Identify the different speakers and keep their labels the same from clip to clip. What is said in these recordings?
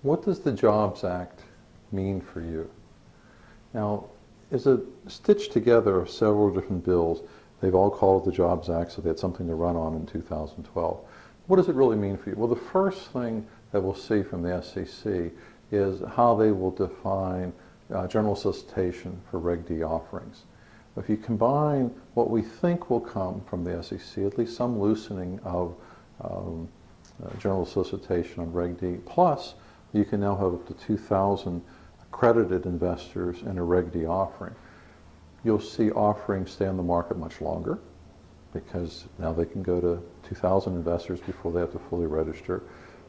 Speaker 1: What does the Jobs Act mean for you? Now, it's a stitch together of several different bills. They've all called it the Jobs Act, so they had something to run on in 2012. What does it really mean for you? Well, the first thing that we'll see from the SEC is how they will define general solicitation for Reg D offerings. If you combine what we think will come from the SEC, at least some loosening of general solicitation on Reg D, plus you can now have up to 2,000 accredited investors in a Reg D offering. You'll see offerings stay on the market much longer because now they can go to 2,000 investors before they have to fully register.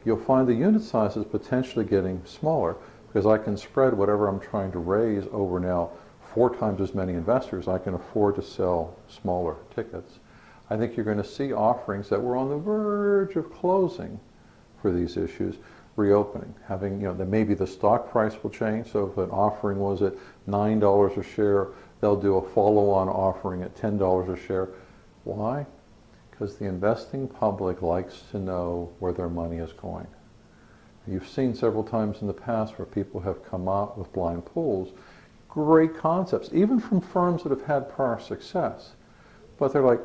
Speaker 1: You'll find the unit sizes potentially getting smaller because I can spread whatever I'm trying to raise over now 4 times as many investors. I can afford to sell smaller tickets. I think you're going to see offerings that were on the verge of closing for these issues reopening, having, that maybe the stock price will change. So if an offering was at $9 a share, they'll do a follow-on offering at $10 a share. Why? Because the investing public likes to know where their money is going. You've seen several times in the past where people have come out with blind pools, great concepts, even from firms that have had prior success. But they're like,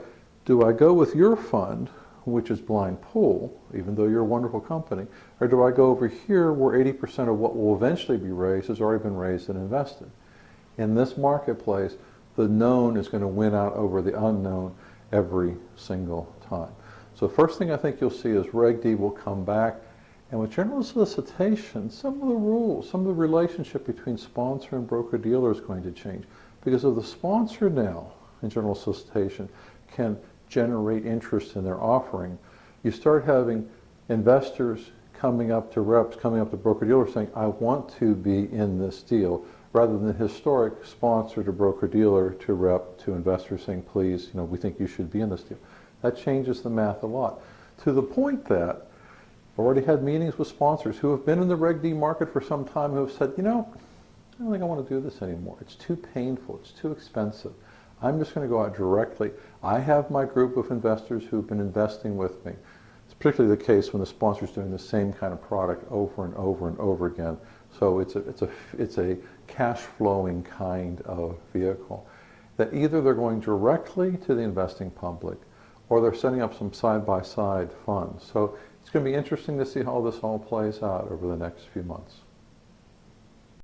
Speaker 1: do I go with your fund, which is blind pool, even though you're a wonderful company, or do I go over here where 80% of what will eventually be raised has already been raised and invested? In this marketplace, the known is going to win out over the unknown every single time. So the first thing I think you'll see is Reg D will come back, and with general solicitation, some of the rules, some of the relationship between sponsor and broker-dealer is going to change. Because if the sponsor now in general solicitation can generate interest in their offering, you start having investors coming up to reps, coming up to broker-dealers saying, I want to be in this deal, rather than the historic sponsor to broker-dealer to rep to investors saying, please, we think you should be in this deal. That changes the math a lot. To the point that I've already had meetings with sponsors who have been in the Reg D market for some time who have said, I don't think I want to do this anymore. It's too painful. It's too expensive. I'm just going to go out directly. I have my group of investors who've been investing with me. It's particularly the case when the sponsor's doing the same kind of product over and over and over again. So it's a cash flowing kind of vehicle that either they're going directly to the investing public or they're setting up some side-by-side funds. So it's going to be interesting to see how this all plays out over the next few months.